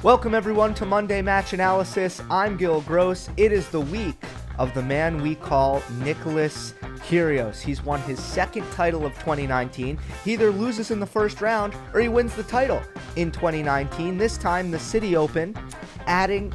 Welcome everyone to Monday Match Analysis. I'm Gill Gross. It is the week of the man we call Nicholas Kyrgios. He's won his second title of 2019. He either loses in the first round or he wins the title in 2019. This time the Citi Open, adding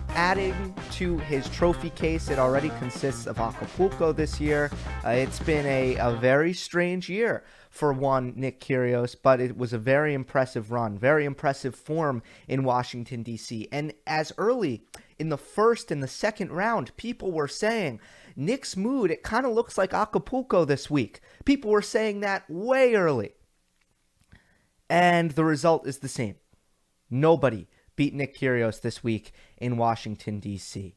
to his trophy case. It already consists of Acapulco this year. It's been a very strange year for one Nick Kyrgios, but it was a very impressive run, very impressive form in Washington, D.C. And as early in the first and the second round, people were saying, Nick's mood, it kind of looks like Acapulco this week. People were saying that way early. And the result is the same. Nobody beat Nick Kyrgios this week in Washington, D.C.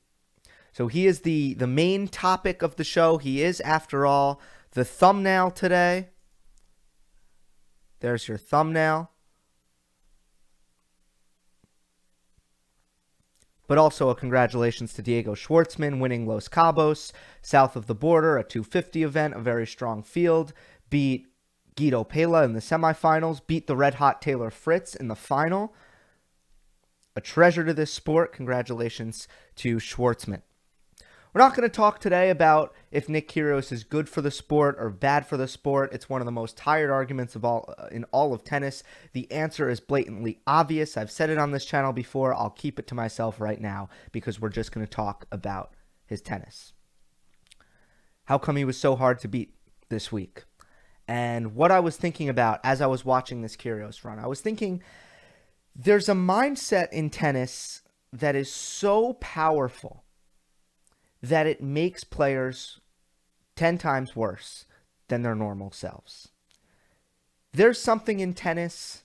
So he is the main topic of the show. He is, after all, the thumbnail today. There's your thumbnail. But also a congratulations to Diego Schwartzman winning Los Cabos, south of the border, a 250 event, a very strong field. Beat Guido Pella in the semifinals, beat the red-hot Taylor Fritz in the final. A treasure to this sport. Congratulations to Schwartzman. We're not going to talk today about if Nick Kyrgios is good for the sport or bad for the sport. It's one of the most tired arguments in all of tennis. The answer is blatantly obvious. I've said it on this channel before. I'll keep it to myself right now because we're just going to talk about his tennis. How come he was so hard to beat this week? And what I was thinking about as I was watching this Kyrgios run, I was thinking there's a mindset in tennis that is so powerful that it makes players 10 times worse than their normal selves. There's something in tennis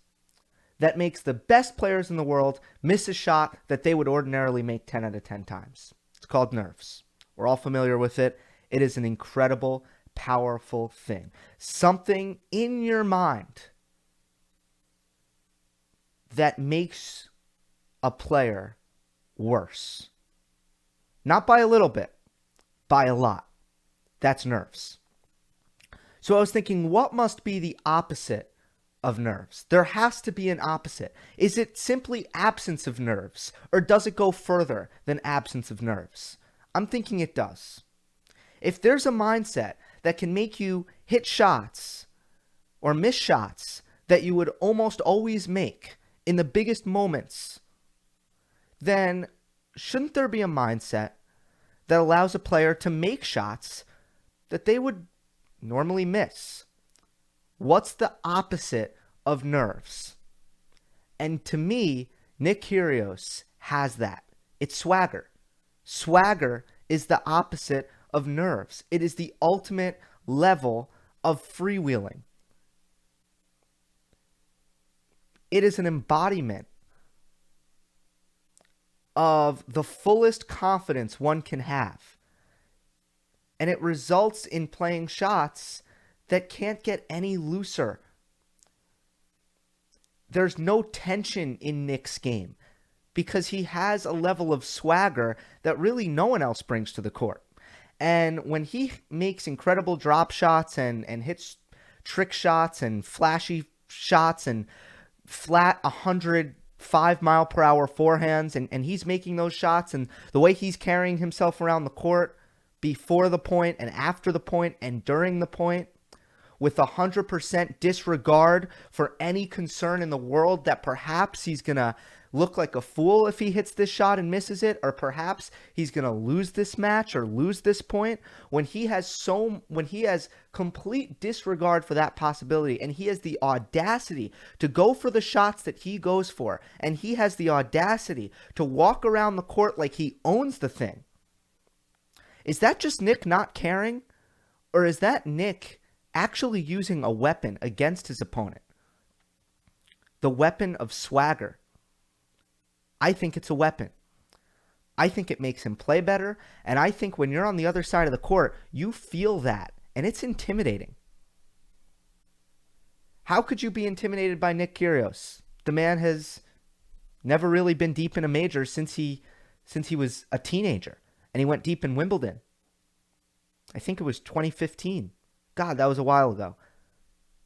that makes the best players in the world miss a shot that they would ordinarily make 10 out of 10 times. It's called nerves. We're all familiar with it. It is an incredible, powerful thing. Something in your mind that makes a player worse. Not by a little bit, by a lot. That's nerves. So I was thinking, what must be the opposite of nerves? There has to be an opposite. Is it simply absence of nerves, or does it go further than absence of nerves? I'm thinking it does. If there's a mindset that can make you hit shots or miss shots that you would almost always make in the biggest moments, then shouldn't there be a mindset that allows a player to make shots that they would normally miss? What's the opposite of nerves? And to me, Nick Kyrgios has that. It's swagger. Swagger is the opposite of nerves. It is the ultimate level of freewheeling. It is an embodiment of the fullest confidence one can have. And it results in playing shots that can't get any looser. There's no tension in Nick's game because he has a level of swagger that really no one else brings to the court. And when he makes incredible drop shots and hits trick shots and flashy shots and flat 105-mile-per-hour forehands, and he's making those shots, and the way he's carrying himself around the court before the point and after the point and during the point with 100% disregard for any concern in the world that perhaps he's going to look like a fool if he hits this shot and misses it, or perhaps he's going to lose this match or lose this point. When he has complete disregard for that possibility, and he has the audacity to go for the shots that he goes for, and he has the audacity to walk around the court like he owns the thing. Is that just Nick not caring, or is that Nick actually using a weapon against his opponent? The weapon of swagger. I think it's a weapon. I think it makes him play better, and I think when you're on the other side of the court, you feel that, and it's intimidating. How could you be intimidated by Nick Kyrgios? The man has never really been deep in a major since he was a teenager, and he went deep in Wimbledon. I think it was 2015. God, that was a while ago.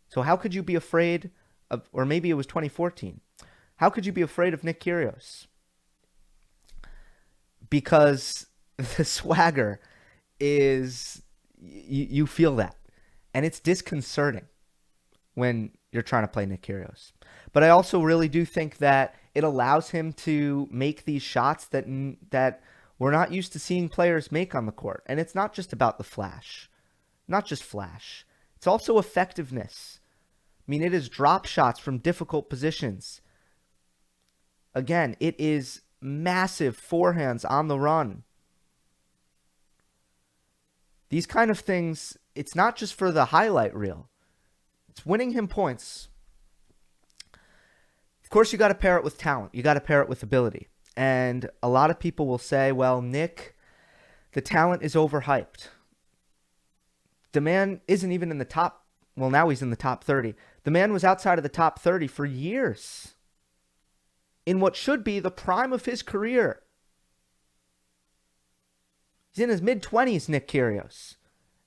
So how could you be afraid of, or maybe it was 2014. How could you be afraid of Nick Kyrgios? because the swagger is, you feel that. And it's disconcerting when you're trying to play Nick Kyrgios. But I also really do think that it allows him to make these shots that we're not used to seeing players make on the court. And it's not just about the flash. Not just flash. It's also effectiveness. I mean, it is drop shots from difficult positions. Again, it is massive forehands on the run. These kind of things, it's not just for the highlight reel. It's winning him points. Of course, you got to pair it with talent. You got to pair it with ability. And a lot of people will say, well, Nick, the talent is overhyped. The man isn't even in the top. Well, now he's in the top 30. The man was outside of the top 30 for years. In what should be the prime of his career. He's in his mid-20s, Nick Kyrgios.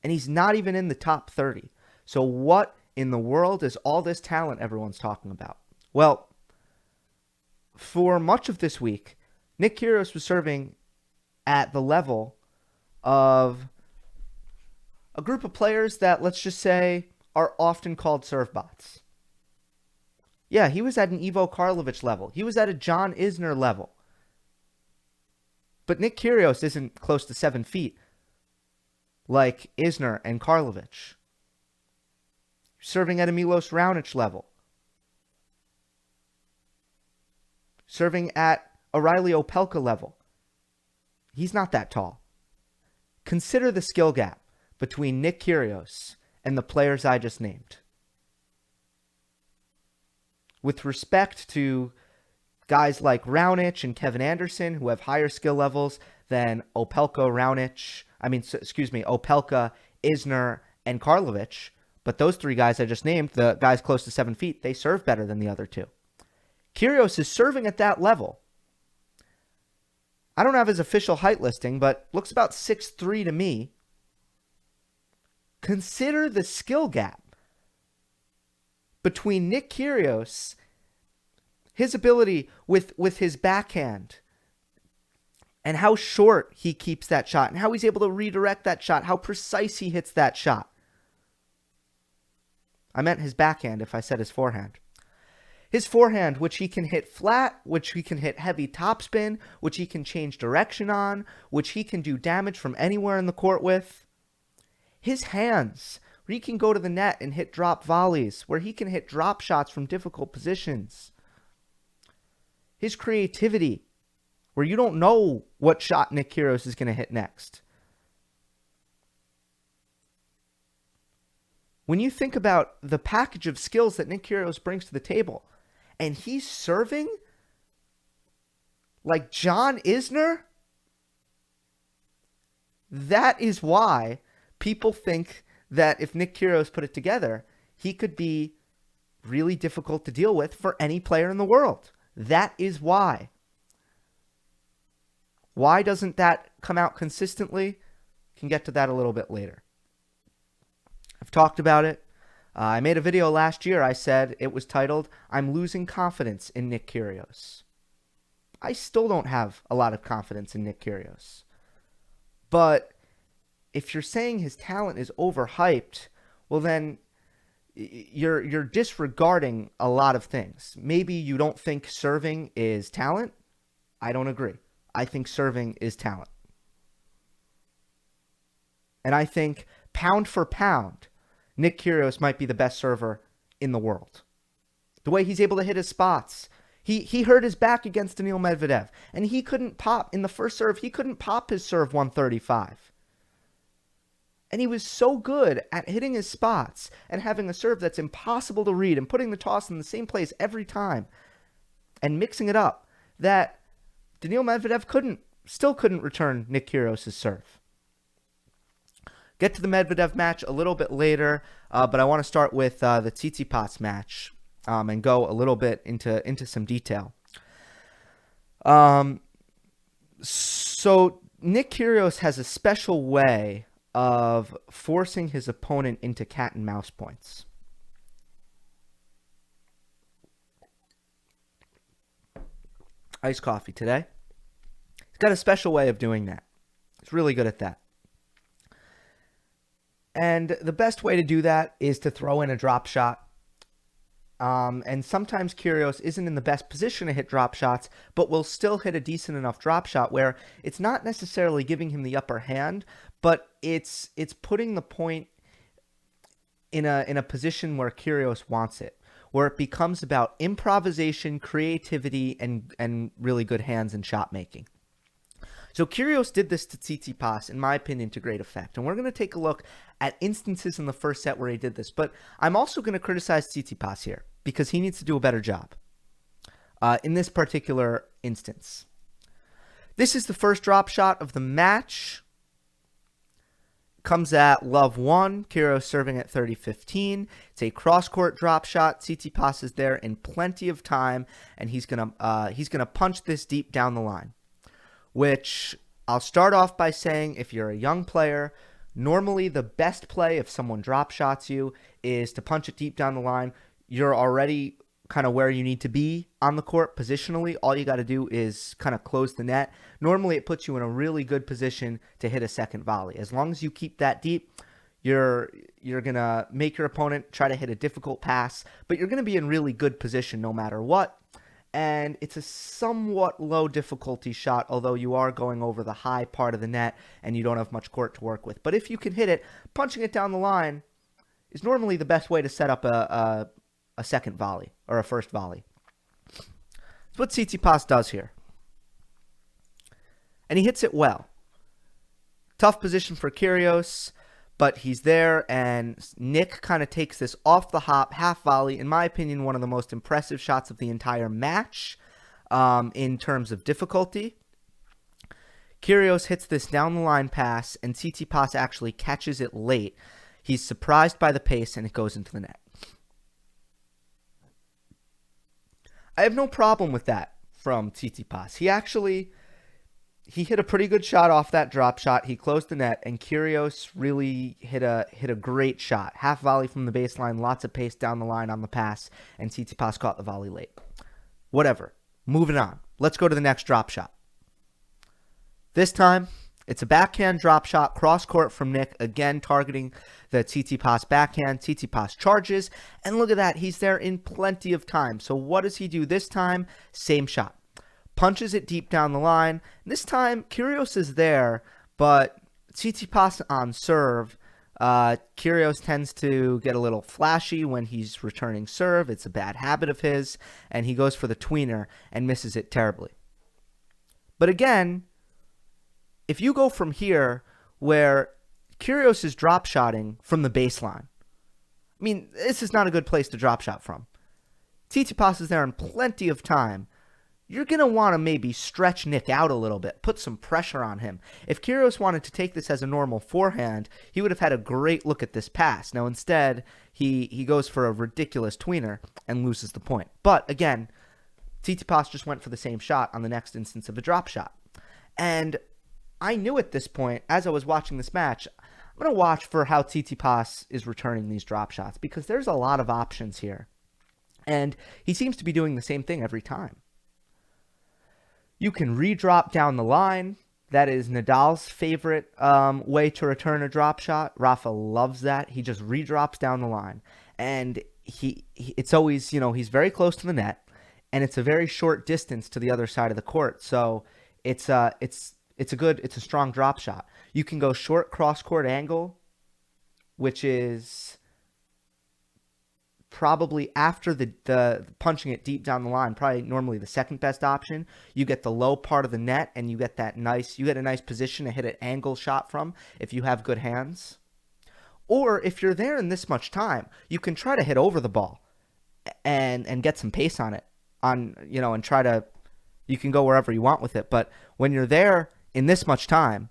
And he's not even in the top 30. So what in the world is all this talent everyone's talking about? Well, for much of this week, Nick Kyrgios was serving at the level of a group of players that, let's just say, are often called serve bots. Yeah, he was at an Ivo Karlovic level. He was at a John Isner level. But Nick Kyrgios isn't close to 7 feet like Isner and Karlovic. Serving at a Milos Raonic level. Serving at a Riley Opelka level. He's not that tall. Consider the skill gap between Nick Kyrgios and the players I just named. With respect to guys like Raonic and Kevin Anderson, who have higher skill levels than Opelka, Isner, and Karlovic. But those three guys I just named, the guys close to 7 feet, they serve better than the other two. Kyrgios is serving at that level. I don't have his official height listing, but looks about 6'3" to me. Consider the skill gap between Nick Kyrgios, his ability with his backhand, and how short he keeps that shot, and how he's able to redirect that shot, how precise he hits that shot. I meant his backhand if I said his forehand. His forehand, which he can hit flat, which he can hit heavy topspin, which he can change direction on, which he can do damage from anywhere in the court with. His hands, where he can go to the net and hit drop volleys, where he can hit drop shots from difficult positions. His creativity, where you don't know what shot Nick Kyrgios is going to hit next. When you think about the package of skills that Nick Kyrgios brings to the table, and he's serving like John Isner, that is why people think that if Nick Kyrgios put it together, he could be really difficult to deal with for any player in the world. That is why. Why doesn't that come out consistently? Can get to that a little bit later. I've talked about it. I made a video last year. I said it was titled, "I'm Losing Confidence in Nick Kyrgios." I still don't have a lot of confidence in Nick Kyrgios. But if you're saying his talent is overhyped, well then you're disregarding a lot of things. Maybe you don't think serving is talent. I don't agree. I think serving is talent. And I think pound for pound, Nick Kyrgios might be the best server in the world. The way he's able to hit his spots. He hurt his back against Daniil Medvedev, and he couldn't pop in the first serve. He couldn't pop his serve 135. And he was so good at hitting his spots and having a serve that's impossible to read and putting the toss in the same place every time and mixing it up that Daniil Medvedev still couldn't return Nick Kyrgios' serve. Get to the Medvedev match a little bit later, but I want to start with the Tsitsipas match and go a little bit into some detail. So Nick Kyrgios has a special way of forcing his opponent into cat and mouse points. Iced coffee today. He's He's got a special way of doing that. He's really good at that. And the best way to do that is to throw in a drop shot. And sometimes Kyrgios isn't in the best position to hit drop shots, but will still hit a decent enough drop shot where it's not necessarily giving him the upper hand, but it's putting the point in a position where Kyrgios wants it, where it becomes about improvisation, creativity, and really good hands and shot making. So Kyrgios did this to Tsitsipas, in my opinion, to great effect. And we're going to take a look at instances in the first set where he did this. But I'm also going to criticize Tsitsipas here because he needs to do a better job in this particular instance. This is the first drop shot of the match. Comes at love 1. Kyrgios serving at 30-15. It's a cross-court drop shot. Tsitsipas is there in plenty of time, and he's gonna punch this deep down the line. Which I'll start off by saying, if you're a young player, normally the best play if someone drop shots you is to punch it deep down the line. You're already kind of where you need to be on the court positionally. All you got to do is kind of close the net. Normally it puts you in a really good position to hit a second volley. As long as you keep that deep, you're going to make your opponent try to hit a difficult pass, but you're going to be in really good position no matter what. And it's a somewhat low difficulty shot, although you are going over the high part of the net and you don't have much court to work with. But if you can hit it, punching it down the line is normally the best way to set up a second volley or a first volley. That's what Tsitsipas does here. And he hits it well. Tough position for Kyrgios, but he's there, and Nick kind of takes this off the hop, half volley. In my opinion, one of the most impressive shots of the entire match in terms of difficulty. Kyrgios hits this down the line pass, and Tsitsipas actually catches it late. He's surprised by the pace, and it goes into the net. I have no problem with that from Tsitsipas. He hit a pretty good shot off that drop shot. He closed the net, and Kyrgios really hit a great shot. Half volley from the baseline, lots of pace down the line on the pass, and Tsitsipas caught the volley late. Whatever. Moving on. Let's go to the next drop shot. This time, it's a backhand drop shot, cross court from Nick, again targeting the Tsitsipas backhand. Tsitsipas charges, and look at that. He's there in plenty of time. So what does he do this time? Same shot. Punches it deep down the line. This time, Kyrgios is there, but Tsitsipas on serve. Kyrgios tends to get a little flashy when he's returning serve. It's a bad habit of his, and he goes for the tweener and misses it terribly. But again, if you go from here where Kyrgios is drop shotting from the baseline, I mean, this is not a good place to drop shot from. Tsitsipas is there in plenty of time. You're going to want to maybe stretch Nick out a little bit, put some pressure on him. If Kyrgios wanted to take this as a normal forehand, he would have had a great look at this pass. Now, instead, he goes for a ridiculous tweener and loses the point. But, again, Tsitsipas just went for the same shot on the next instance of a drop shot. And I knew at this point, as I was watching this match, I'm going to watch for how Tsitsipas is returning these drop shots because there's a lot of options here. And he seems to be doing the same thing every time. You can redrop down the line. That is Nadal's favorite way to return a drop shot. Rafa loves that. He just redrops down the line. And it's always, he's very close to the net, and it's a very short distance to the other side of the court. So it's a strong drop shot. You can go short cross-court angle, which is probably after the punching it deep down the line, probably normally the second best option. You get the low part of the net, and you get a nice position to hit an angle shot from if you have good hands. Or if you're there in this much time, you can try to hit over the ball and get some pace on it, and you can go wherever you want with it. But when you're there in this much time,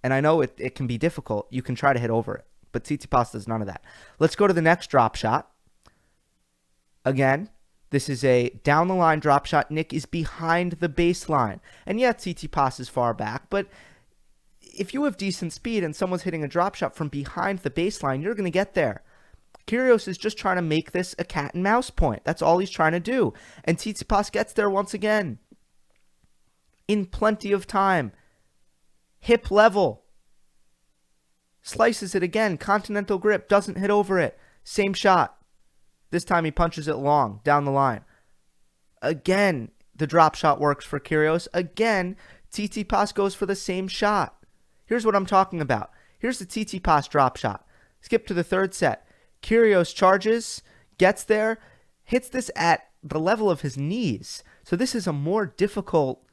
and I know it can be difficult, you can try to hit over it. But Tsitsipas does none of that. Let's go to the next drop shot. Again, this is a down-the-line drop shot. Nick is behind the baseline. And yeah, Tsitsipas is far back, but if you have decent speed and someone's hitting a drop shot from behind the baseline, you're going to get there. Kyrgios is just trying to make this a cat and mouse point. That's all he's trying to do. And Tsitsipas gets there once again. in plenty of time. Hip level. Slices it again. Continental grip. Doesn't hit over it. Same shot. This time he punches it long down the line. Again, the drop shot works for Kyrgios. Again, Tsitsipas goes for the same shot. Here's what I'm talking about. Here's the Tsitsipas drop shot. Skip to the third set. Kyrgios charges, gets there, hits this at the level of his knees. So this is a more difficult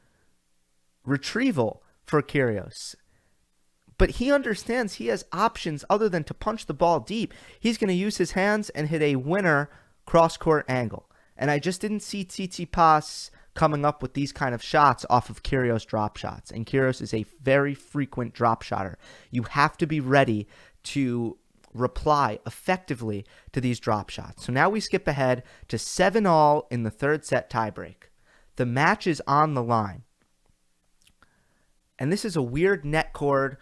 retrieval for Kyrgios. But he understands he has options other than to punch the ball deep. He's going to use his hands and hit a winner cross-court angle. And I just didn't see Tsitsipas coming up with these kind of shots off of Kyrgios drop shots. And Kyrgios is a very frequent drop shotter. You have to be ready to reply effectively to these drop shots. So now we skip ahead to 7-all in the third set tiebreak. The match is on the line. And this is a weird net cord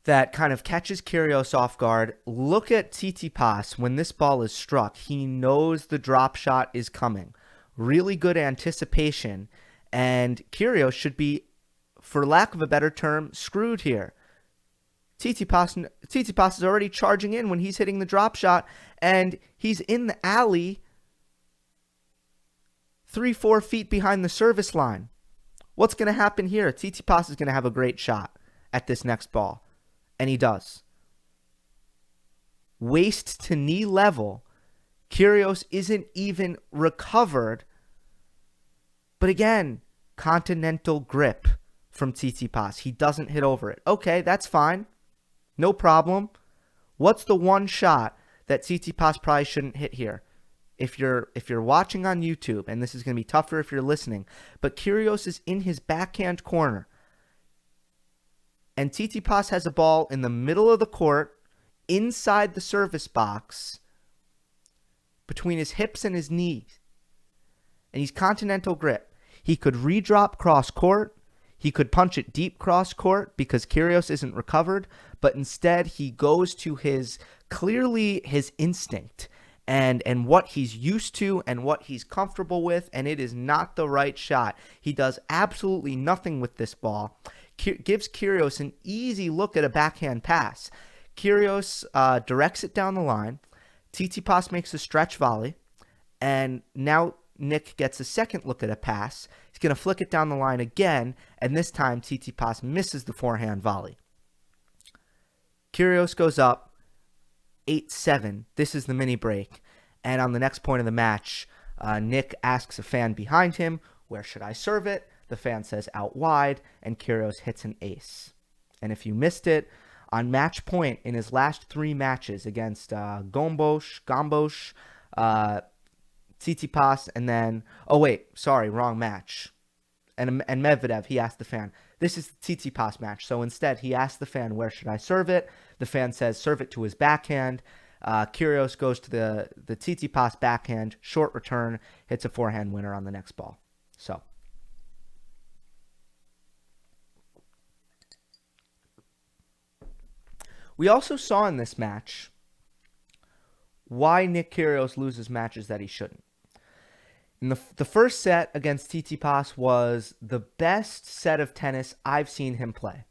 that kind of catches Kyrgios off guard. Look at Tsitsipas when this ball is struck. He knows the drop shot is coming. Really good anticipation. And Kyrgios should be, for lack of a better term, screwed here. Tsitsipas is already charging in when he's hitting the drop shot, and he's in the alley 3-4 feet behind the service line. What's going to happen here? Tsitsipas is going to have a great shot at this next ball. And he does. Waist to knee level. Kyrgios isn't even recovered. But again, continental grip from Tsitsipas. He doesn't hit over it. Okay, that's fine. No problem. What's the one shot that Tsitsipas probably shouldn't hit here? If you're watching on YouTube, and this is going to be tougher if you're listening, but Kyrgios is in his backhand corner. And Tsitsipas has a ball in the middle of the court, inside the service box, between his hips and his knees. And he's continental grip. He could redrop cross court. He could punch it deep cross court because Kyrgios isn't recovered. But instead, he goes to his instinct and what he's used to and what he's comfortable with. And it is not the right shot. He does absolutely nothing with this ball. Gives Kyrgios an easy look at a backhand pass. Kyrgios directs it down the line. Tsitsipas makes a stretch volley. And now Nick gets a second look at a pass. He's going to flick it down the line again. And this time Tsitsipas misses the forehand volley. Kyrgios goes up 8-7. This is the mini break. And on the next point of the match, Nick asks a fan behind him, "Where should I serve it?" The fan says out wide, and Kyrgios hits an ace. And if you missed it, on match point in his last 3 matches against Gombos, Tsitsipas, and then, wrong match. And Medvedev, he asked the fan, this is the Tsitsipas match. So instead, he asked the fan, "Where should I serve it?" The fan says, "Serve it to his backhand." Kyrgios goes to the Tsitsipas backhand, short return, hits a forehand winner on the next ball. So we also saw in this match why Nick Kyrgios loses matches that he shouldn't. In the first set against Tsitsipas was the best set of tennis I've seen him play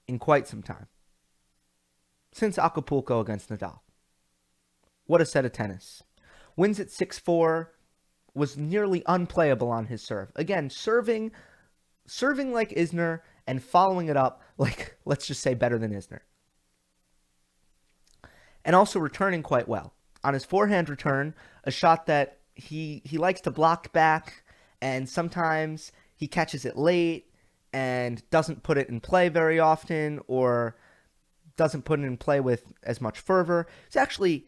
in quite some time. Since Acapulco against Nadal. What a set of tennis. Wins at 6-4, was nearly unplayable on his serve. Again, serving like Isner and following it up like, let's just say, better than Isner. And also returning quite well. On his forehand return, a shot that he likes to block back, and sometimes he catches it late and doesn't put it in play very often, or doesn't put it in play with as much fervor. He's actually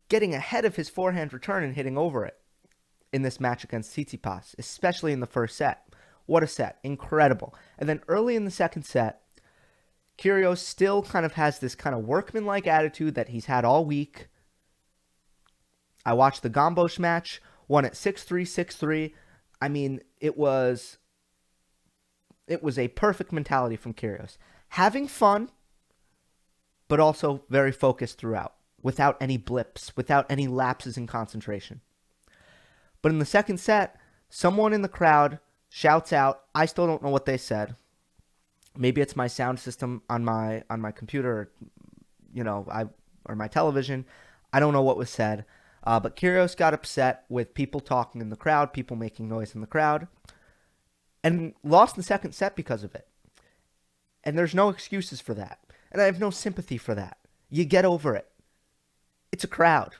getting ahead of his forehand return and hitting over it in this match against Tsitsipas, especially in the first set. What a set. Incredible. And then early in the second set, Kyrgios still kind of has this kind of workmanlike attitude that he's had all week. I watched the Gombos match, won at 6-3, 6-3. I mean, it was a perfect mentality from Kyrgios. Having fun, but also very focused throughout, without any blips, without any lapses in concentration. But in the second set, someone in the crowd shouts out. I still don't know what they said. Maybe it's my sound system on my computer, or my television. I don't know what was said. But Kyrgios got upset with people talking in the crowd, people making noise in the crowd, and lost the second set because of it. And there's no excuses for that. And I have no sympathy for that. You get over it. It's a crowd.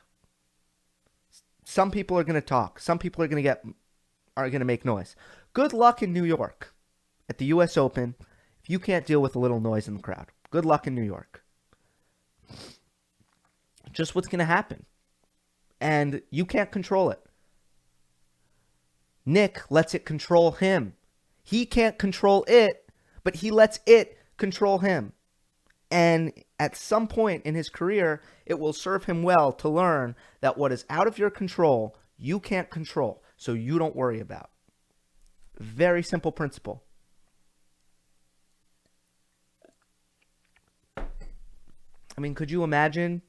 Some people are going to talk. Some people are going to make noise. Good luck in New York at the US Open if you can't deal with a little noise in the crowd. Good luck in New York. Just what's going to happen. And you can't control it. Nick lets it control him. He can't control it, but he lets it control him. And at some point in his career, it will serve him well to learn that what is out of your control, you can't control, so you don't worry about. Very simple principle. I mean, could you imagine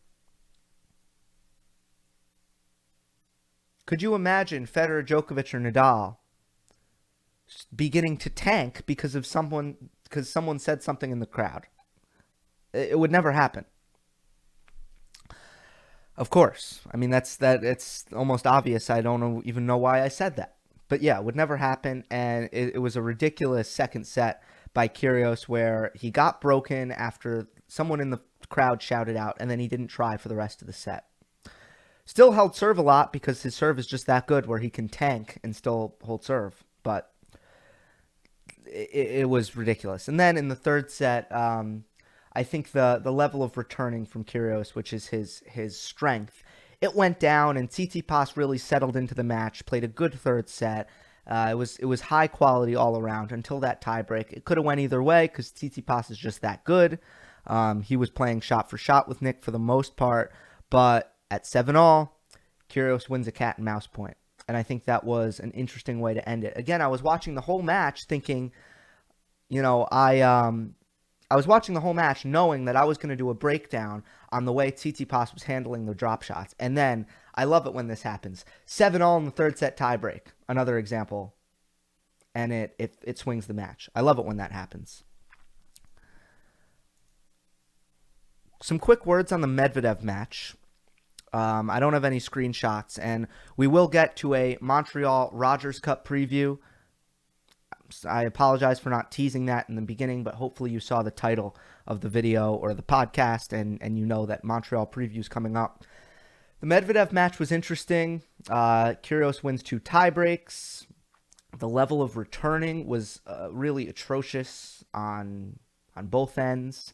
Federer, Djokovic, or Nadal beginning to tank because someone said something in the crowd? It would never happen. Of course. I mean, it's almost obvious. I don't even know why I said that. But yeah, it would never happen. And it was a ridiculous second set by Kyrgios where he got broken after someone in the crowd shouted out, and then he didn't try for the rest of the set. Still held serve a lot because his serve is just that good where he can tank and still hold serve. But it was ridiculous. And then in the third set, I think the level of returning from Kyrgios, which is his strength, it went down, and Tsitsipas really settled into the match, played a good third set. It was high quality all around until that tiebreak. It could have went either way because Tsitsipas is just that good. He was playing shot for shot with Nick for the most part, but at 7-all, Kyrgios wins a cat and mouse point. And I think that was an interesting way to end it. Again, I was watching the whole match thinking, I was watching the whole match knowing that I was going to do a breakdown on the way Tsitsipas was handling the drop shots. And then, I love it when this happens. 7-all in the third set tiebreak. Another example. And it swings the match. I love it when that happens. Some quick words on the Medvedev match. I don't have any screenshots, and we will get to a Montreal Rogers Cup preview. I apologize for not teasing that in the beginning, but hopefully you saw the title of the video or the podcast, and you know that Montreal preview is coming up. The Medvedev match was interesting. Kyrgios wins 2 tiebreaks. The level of returning was really atrocious on both ends.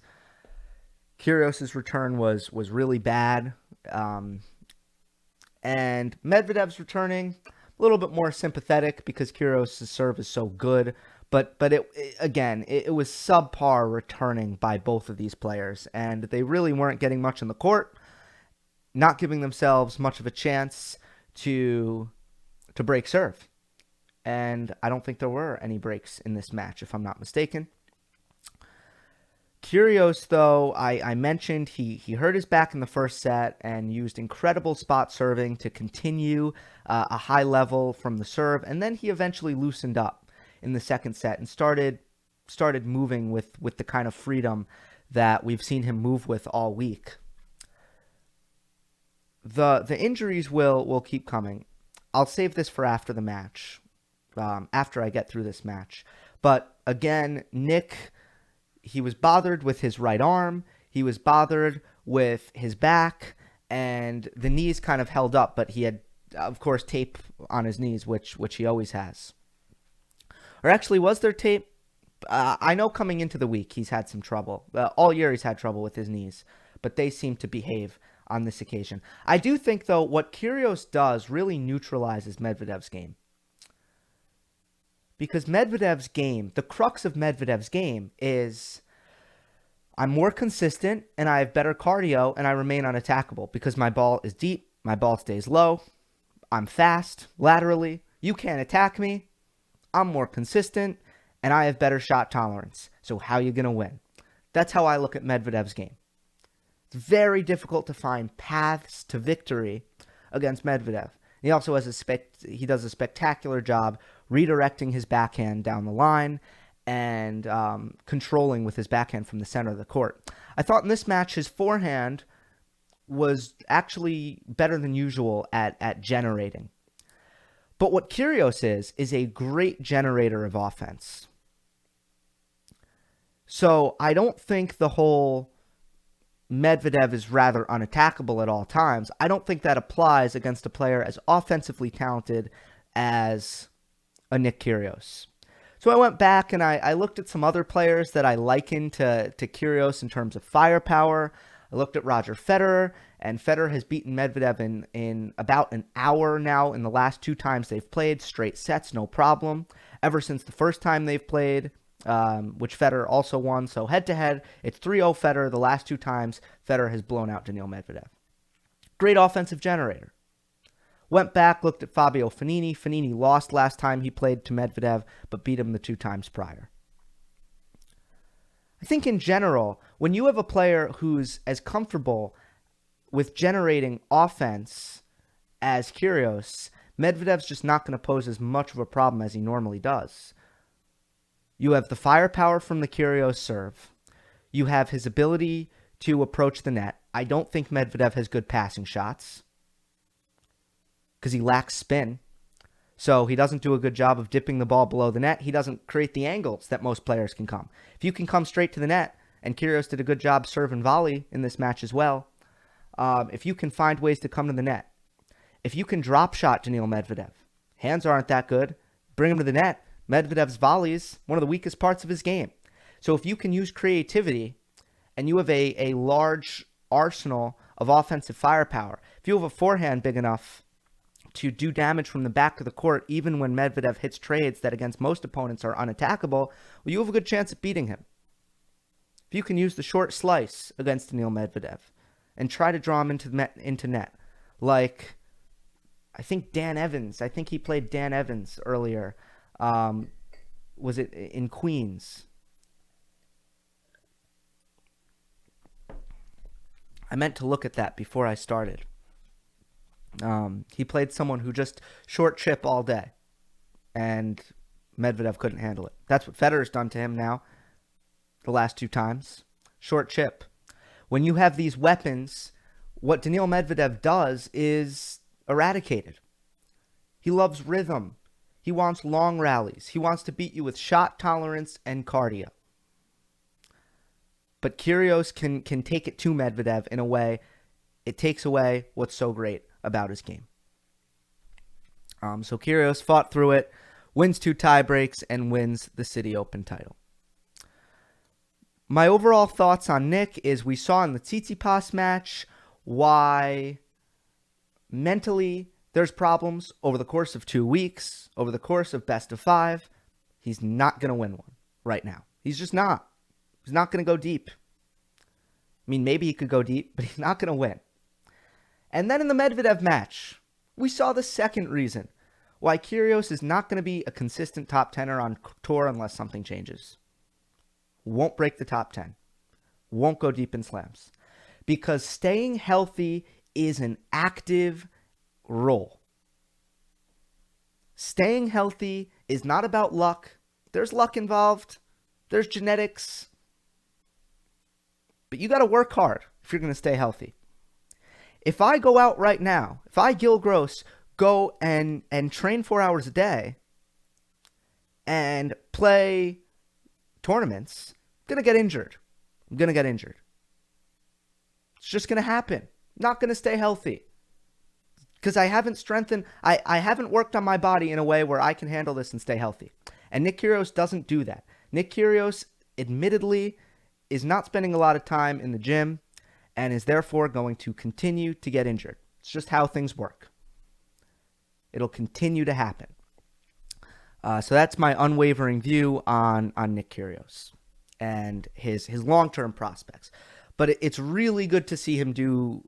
Kyrgios' return was really bad. And Medvedev's returning, a little bit more sympathetic because Kyrgios' serve is so good. But it was subpar returning by both of these players. And they really weren't getting much in the court, not giving themselves much of a chance to break serve. And I don't think there were any breaks in this match, if I'm not mistaken. Kyrgios, though, I mentioned he hurt his back in the first set and used incredible spot serving to continue a high level from the serve, and then he eventually loosened up in the second set and started moving with the kind of freedom that we've seen him move with all week. The injuries will keep coming. I'll save this for after the match, after I get through this match. But again, Nick, he was bothered with his right arm. He was bothered with his back, and the knees kind of held up, but he had, of course, tape on his knees, which he always has. Or actually, was there tape? I know coming into the week, he's had some trouble. All year he's had trouble with his knees, but they seem to behave on this occasion. I do think, though, what Kyrgios does really neutralizes Medvedev's game. Because Medvedev's game, the crux of Medvedev's game is I'm more consistent and I have better cardio and I remain unattackable because my ball is deep, my ball stays low, I'm fast laterally, you can't attack me, I'm more consistent, and I have better shot tolerance. So how are you going to win? That's how I look at Medvedev's game. It's very difficult to find paths to victory against Medvedev. He also has he does a spectacular job redirecting his backhand down the line, and controlling with his backhand from the center of the court. I thought in this match his forehand was actually better than usual at generating. But what Kyrgios is a great generator of offense. So I don't think the whole Medvedev is rather unattackable at all times. I don't think that applies against a player as offensively talented as a Nick Kyrgios. So I went back and I looked at some other players that I liken to Kyrgios in terms of firepower. I looked at Roger Federer, and Federer has beaten Medvedev in about an hour now in the last 2 times they've played, straight sets, no problem. Ever since the first time they've played, which Federer also won. So head-to-head, it's 3-0 Federer. The last 2 times, Federer has blown out Daniil Medvedev. Great offensive generator. Went back, looked at Fabio Fognini. Fognini lost last time he played to Medvedev, but beat him the 2 times prior. I think in general, when you have a player who's as comfortable with generating offense as Kyrgios, Medvedev's just not going to pose as much of a problem as he normally does. You have the firepower from the Kyrgios serve. You have his ability to approach the net. I don't think Medvedev has good passing shots because he lacks spin. So he doesn't do a good job of dipping the ball below the net. He doesn't create the angles that most players can come. If you can come straight to the net, and Kyrgios did a good job serve and volley in this match as well, if you can find ways to come to the net, if you can drop shot Daniil Medvedev, hands aren't that good, bring him to the net. Medvedev's volley is one of the weakest parts of his game. So if you can use creativity and you have a large arsenal of offensive firepower, if you have a forehand big enough to do damage from the back of the court, even when Medvedev hits trades that against most opponents are unattackable, well, you have a good chance at beating him. If you can use the short slice against Daniil Medvedev and try to draw him into net, like I think he played Dan Evans earlier. Was it in Queens? I meant to look at that before I started. He played someone who just short chip all day, and Medvedev couldn't handle it. That's what Federer's done to him now the last 2 times. Short chip. When you have these weapons, what Daniil Medvedev does is eradicated. He loves rhythm. He wants long rallies. He wants to beat you with shot tolerance and cardio. But Kyrgios can take it to Medvedev in a way it takes away what's so great about his game. So Kyrgios fought through it, wins 2 tiebreaks, and wins the Citi Open title. My overall thoughts on Nick is we saw in the Tsitsipas match why mentally there's problems over the course of 2 weeks, over the course of best of 5. He's not going to win one right now. He's just not. He's not going to go deep. I mean, maybe he could go deep, but he's not going to win. And then in the Medvedev match, we saw the second reason why Kyrgios is not going to be a consistent top 10er on tour unless something changes. Won't break the top 10. Won't go deep in slams. Because staying healthy is an active role. Staying healthy is not about luck. There's luck involved. There's genetics. But you got to work hard if you're going to stay healthy. If I go out right now, if I, Gill Gross, go and train 4 hours a day and play tournaments, I'm going to get injured. It's just going to happen. I'm not going to stay healthy. Because I haven't strengthened, I haven't worked on my body in a way where I can handle this and stay healthy. And Nick Kyrgios doesn't do that. Nick Kyrgios, admittedly, is not spending a lot of time in the gym and is therefore going to continue to get injured. It's just how things work. It'll continue to happen. So that's my unwavering view on Nick Kyrgios and his long-term prospects. But it's really good to see him do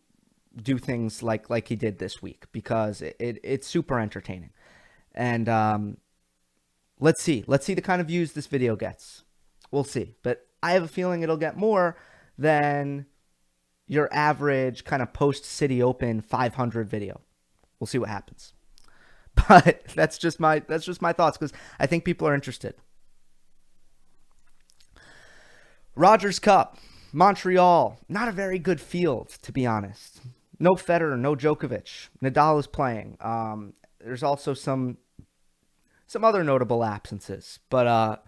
things like he did this week because it's super entertaining. And let's see the kind of views this video gets. We'll see. But I have a feeling it'll get more than your average kind of post Citi Open 500 video. We'll see what happens. but that's just my thoughts because I think people are interested. Rogers Cup, Montreal, not a very good field, to be honest. No Federer, no Djokovic. Nadal is playing. There's also some other notable absences, but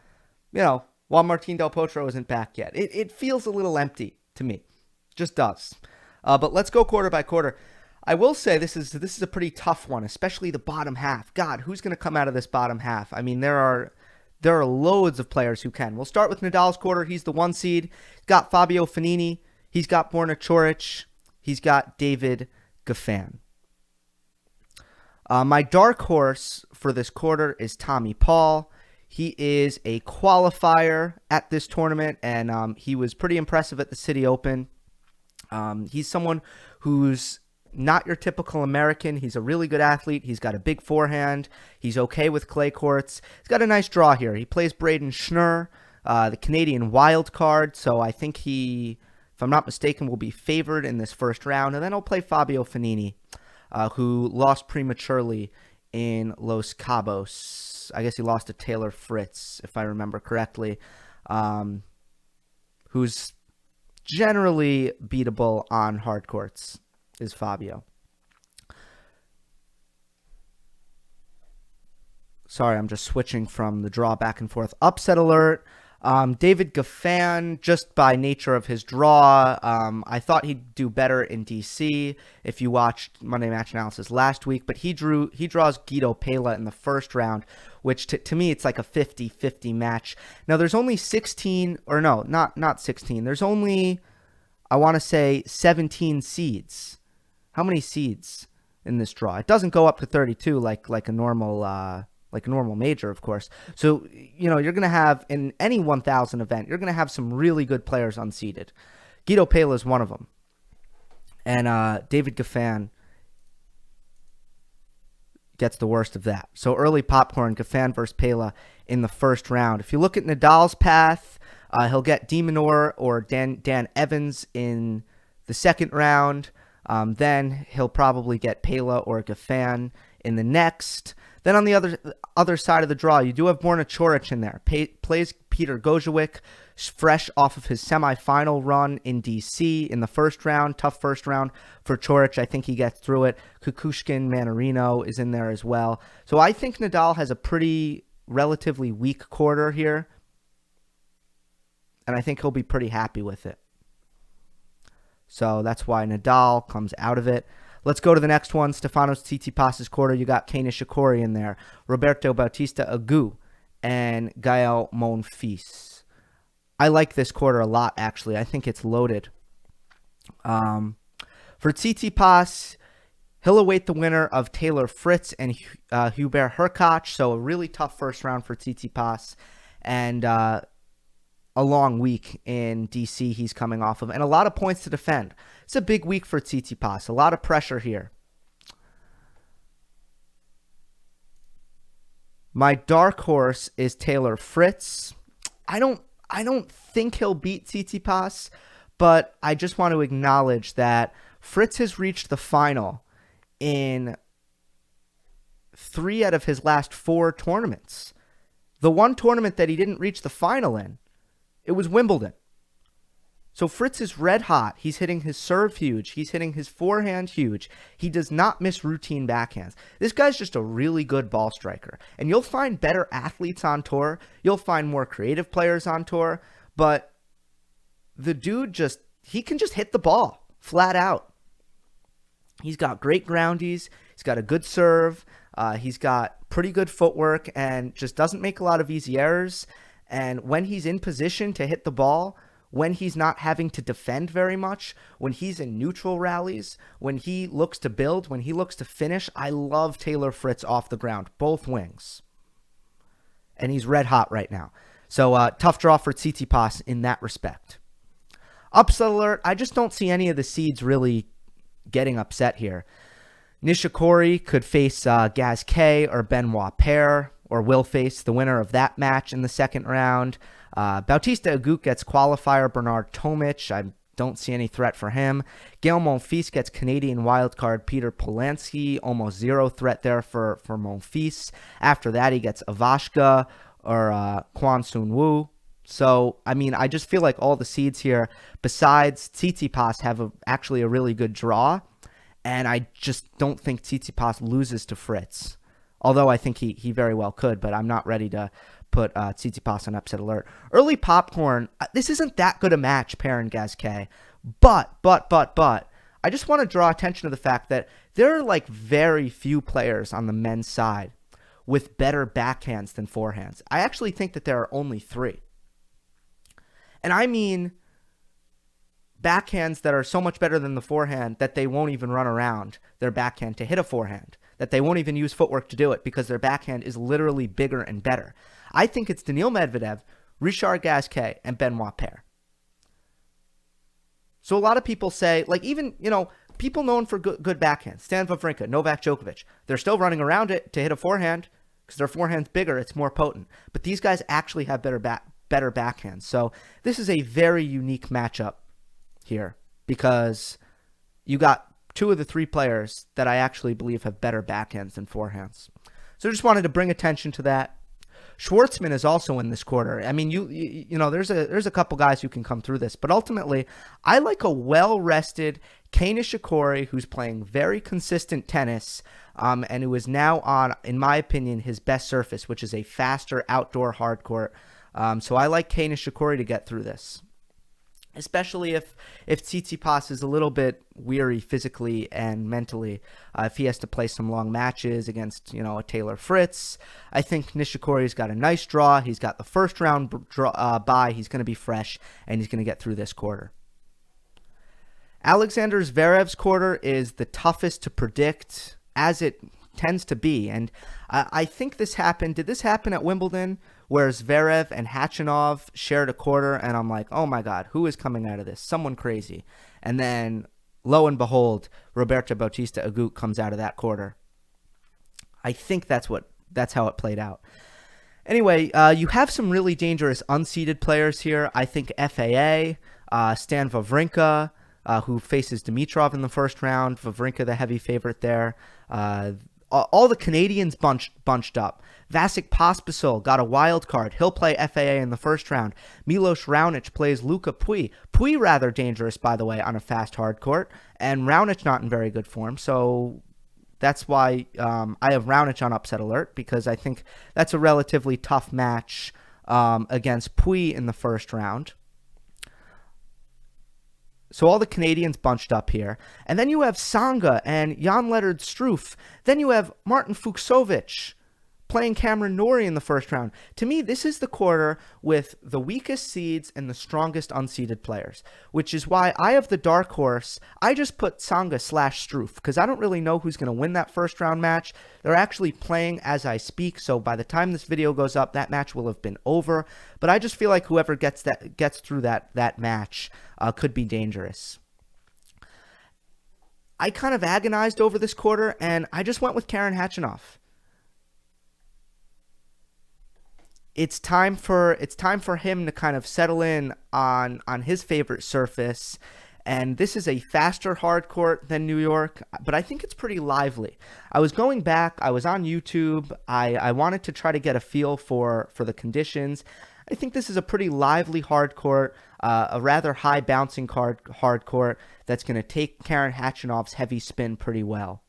Juan Martín del Potro isn't back yet. It feels a little empty to me, just does. But let's go quarter by quarter. I will say this is a pretty tough one, especially the bottom half. God, who's going to come out of this bottom half? I mean, there are loads of players who can. We'll start with Nadal's quarter. He's the 1 seed. He's got Fabio Fognini. He's got Borna Coric. He's got David Goffin. My dark horse for this quarter is Tommy Paul. He is a qualifier at this tournament, and he was pretty impressive at the Citi Open. He's someone who's not your typical American. He's a really good athlete. He's got a big forehand. He's okay with clay courts. He's got a nice draw here. He plays Braden Schnurr, the Canadian wild card. So I think he, if I'm not mistaken, will be favored in this first round. And then he'll play Fabio Fognini, who lost prematurely in Los Cabos. I guess he lost to Taylor Fritz, if I remember correctly, who's generally beatable on hard courts. Is Fabio. Sorry, I'm just switching from the draw back and forth. Upset alert. David Goffin, just by nature of his draw, I thought he'd do better in DC if you watched Monday Match Analysis last week, but he draws Guido Pella in the first round, which to me, it's like a 50-50 match. Now, there's only 16, or no, not 16. There's only, I want to say, 17 seeds. How many seeds in this draw? It doesn't go up to 32 like a normal major, of course. So, you're going to have, in any 1,000 event, you're going to have some really good players unseeded. Guido Pella is one of them. And David Goffin gets the worst of that. So early popcorn, Goffin versus Pella in the first round. If you look at Nadal's path, he'll get de Minaur or Dan Evans in the second round. Then he'll probably get Pella or Goffin in the next. Then on the other side of the draw, you do have Borna Coric in there. Plays Peter Gojewicz, fresh off of his semifinal run in DC in the first round. Tough first round for Coric. I think he gets through it. Kukushkin, Manarino is in there as well. So I think Nadal has a pretty relatively weak quarter here. And I think he'll be pretty happy with it. So that's why Nadal comes out of it. Let's go to the next one. Stefanos Tsitsipas' quarter. You got Kei Nishikori in there. Roberto Bautista Agut and Gael Monfils. I like this quarter a lot, actually. I think it's loaded. For Tsitsipas, he'll await the winner of Taylor Fritz and Hubert Hurkacz. So a really tough first round for Tsitsipas. And a long week in DC he's coming off of, and a lot of points to defend. It's a big week for Tsitsipas. A lot of pressure here. My dark horse is Taylor Fritz. I don't think he'll beat Tsitsipas, but I just want to acknowledge that Fritz has reached the final in 3 out of his last 4 tournaments. The one tournament that he didn't reach the final in, it was Wimbledon. So Fritz is red hot. He's hitting his serve huge. He's hitting his forehand huge. He does not miss routine backhands. This guy's just a really good ball striker. And you'll find better athletes on tour. You'll find more creative players on tour. But the dude he can just hit the ball flat out. He's got great groundies. He's got a good serve. He's got pretty good footwork and just doesn't make a lot of easy errors. And when he's in position to hit the ball, when he's not having to defend very much, when he's in neutral rallies, when he looks to build, when he looks to finish, I love Taylor Fritz off the ground, both wings. And he's red hot right now. So tough draw for Tsitsipas in that respect. Upset alert, I just don't see any of the seeds really getting upset here. Nishikori could face Gasquet or Benoit Paire, or will face the winner of that match in the second round. Bautista Agut gets qualifier Bernard Tomic. I don't see any threat for him. Gael Monfils gets Canadian wildcard Peter Polansky, almost zero threat there for Monfils. After that, he gets Ivashka or Kwon Soon Woo. So, I mean, I just feel like all the seeds here, besides Tsitsipas, have actually a really good draw. And I just don't think Tsitsipas loses to Fritz. Although I think he very well could, but I'm not ready to put Tsitsipas on upset alert. Early popcorn, this isn't that good a match, Perrin Gasquet. But, I just want to draw attention to the fact that there are like very few players on the men's side with better backhands than forehands. I actually think that there are only 3. And I mean backhands that are so much better than the forehand that they won't even run around their backhand to hit a forehand, that they won't even use footwork to do it because their backhand is literally bigger and better. I think it's Daniil Medvedev, Richard Gasquet, and Benoit Paire. So a lot of people say, like even, people known for good backhands, Stan Wawrinka, Novak Djokovic, they're still running around it to hit a forehand because their forehand's bigger, it's more potent. But these guys actually have better backhands. So this is a very unique matchup here because you got 2 of the 3 players that I actually believe have better backhands than forehands. So I just wanted to bring attention to that. Schwartzman is also in this quarter. I mean, you know, there's a couple guys who can come through this, but ultimately, I like a well-rested Kei Nishikori who's playing very consistent tennis, and who is now on, in my opinion, his best surface, which is a faster outdoor hard court. So I like Kei Nishikori to get through this, especially if Tsitsipas is a little bit weary physically and mentally. If he has to play some long matches against, a Taylor Fritz, I think Nishikori's got a nice draw. He's got the first round bye. He's going to be fresh, and he's going to get through this quarter. Alexander Zverev's quarter is the toughest to predict, as it tends to be. And I think this happened. Did this happen at Wimbledon, where Zverev and Khachanov shared a quarter, and I'm like, oh my God, who is coming out of this? Someone crazy. And then, lo and behold, Roberto Bautista Agut comes out of that quarter. I think that's how it played out. Anyway, you have some really dangerous unseeded players here. I think FAA, Stan Wawrinka, who faces Dimitrov in the first round. Wawrinka, the heavy favorite there. All the Canadians bunched up. Vasek Pospisil got a wild card. He'll play FAA in the first round. Milos Raonic plays Luca Pouille. Pouille rather dangerous, by the way, on a fast hard court. And Raonic not in very good form. So that's why I have Raonic on upset alert, because I think that's a relatively tough match against Pouille in the first round. So all the Canadians bunched up here. And then you have Tsonga and Jan-Lennard Struff. Then you have Martin Fucsovics playing Cameron Norrie in the first round. To me, this is the quarter with the weakest seeds and the strongest unseeded players, which is why I have the dark horse. I just put Tsonga/Struff because I don't really know who's going to win that first round match. They're actually playing as I speak, so by the time this video goes up, that match will have been over. But I just feel like whoever gets through that match could be dangerous. I kind of agonized over this quarter, and I just went with Karen Khachanov. It's time for him to kind of settle in on his favorite surface, and this is a faster hard court than New York, but I think it's pretty lively. I was going back, I was on YouTube, I wanted to try to get a feel for the conditions. I think this is a pretty lively hard court, a rather high bouncing hard court that's going to take Karen Khachanov's heavy spin pretty well.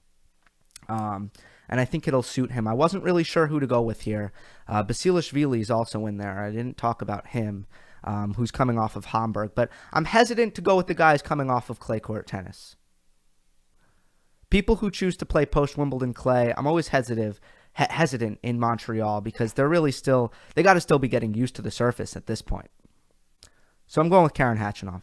And I think it'll suit him. I wasn't really sure who to go with here. Basilashvili is also in there. I didn't talk about him, who's coming off of Hamburg. But I'm hesitant to go with the guys coming off of clay court tennis. People who choose to play post-Wimbledon clay, I'm always hesitant in Montreal because they're really they got to still be getting used to the surface at this point. So I'm going with Karen Khachanov.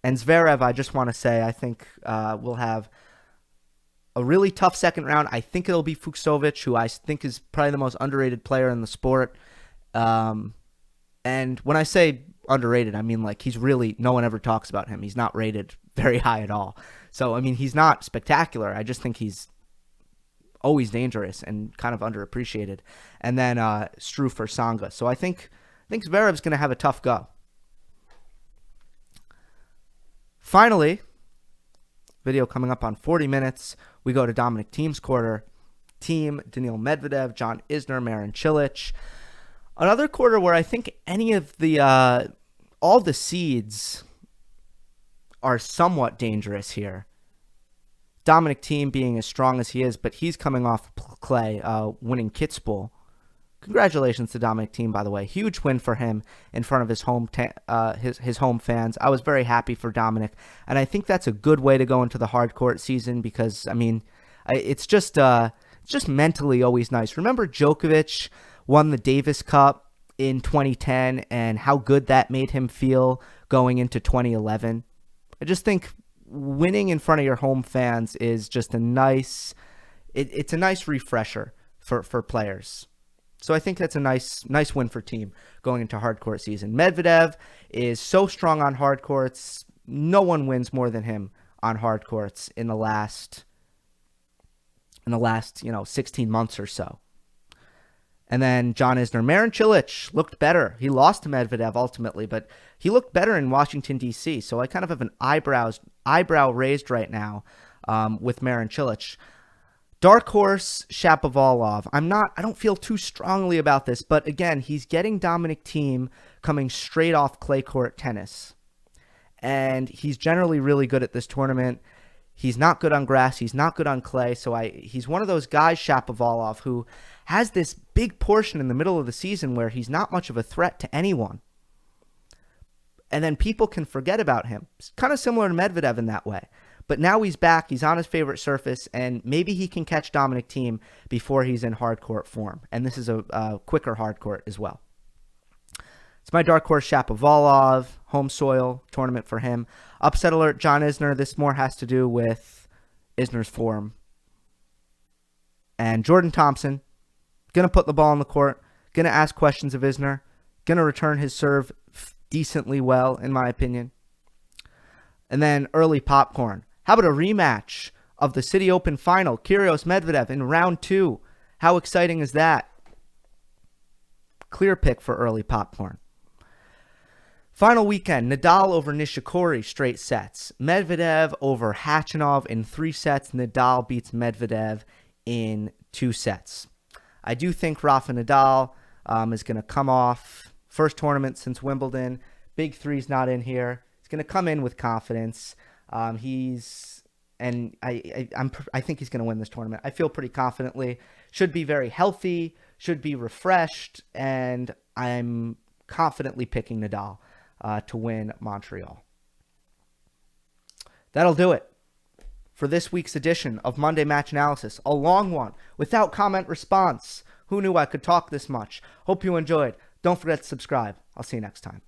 And Zverev, I just want to say, I think we'll have a really tough second round. I think it'll be Fucsovics, who I think is probably the most underrated player in the sport. And when I say underrated, I mean like no one ever talks about him. He's not rated very high at all. So, I mean, he's not spectacular. I just think he's always dangerous and kind of underappreciated. And then Struff or Tsonga. So I think Zverev's going to have a tough go. Finally, video coming up on 40 minutes, we go to Dominic Thiem's quarter. Thiem, Daniil Medvedev, John Isner, Marin Cilic. Another quarter where I think any of the all the seeds are somewhat dangerous here. Dominic Thiem being as strong as he is, but he's coming off clay, winning Kitzbühel. Congratulations to Dominic Thiem, by the way. Huge win for him in front of his home his home fans. I was very happy for Dominic, and I think that's a good way to go into the hard court season because, I mean, it's just mentally always nice. Remember Djokovic won the Davis Cup in 2010 and how good that made him feel going into 2011? I just think winning in front of your home fans is just a nice it's a nice refresher for players. So I think that's a nice win for Thiem going into hard court season. Medvedev is so strong on hard courts. No one wins more than him on hard courts in the last 16 months or so. And then John Isner. Marin Cilic looked better. He lost to Medvedev ultimately, but he looked better in Washington, D.C. So I kind of have an eyebrow raised right now with Marin Cilic. Dark horse, Shapovalov. I don't feel too strongly about this, but again, he's getting Dominic Thiem coming straight off clay court tennis. And he's generally really good at this tournament. He's not good on grass. He's not good on clay. So he's one of those guys, Shapovalov, who has this big portion in the middle of the season where he's not much of a threat to anyone. And then people can forget about him. It's kind of similar to Medvedev in that way. But now he's back. He's on his favorite surface, and maybe he can catch Dominic Thiem before he's in hard court form. And this is a quicker hard court as well. It's my dark horse, Shapovalov, home soil tournament for him. Upset alert, John Isner. This more has to do with Isner's form. And Jordan Thompson, going to put the ball in the court, going to ask questions of Isner, going to return his serve decently well, in my opinion. And then early popcorn. How about a rematch of the Citi Open final? Kyrgios Medvedev in round 2. How exciting is that? Clear pick for early popcorn. Final weekend, Nadal over Nishikori, straight sets. Medvedev over Khachanov in 3 sets. Nadal beats Medvedev in 2 sets. I do think Rafa Nadal is going to come off first tournament since Wimbledon. Big three's not in here. He's going to come in with confidence. I think he's going to win this tournament. I feel pretty confidently. Should be very healthy, should be refreshed, and I'm confidently picking Nadal to win Montreal. That'll do it for this week's edition of Monday Match Analysis. A long one, without comment response. Who knew I could talk this much? Hope you enjoyed. Don't forget to subscribe. I'll see you next time.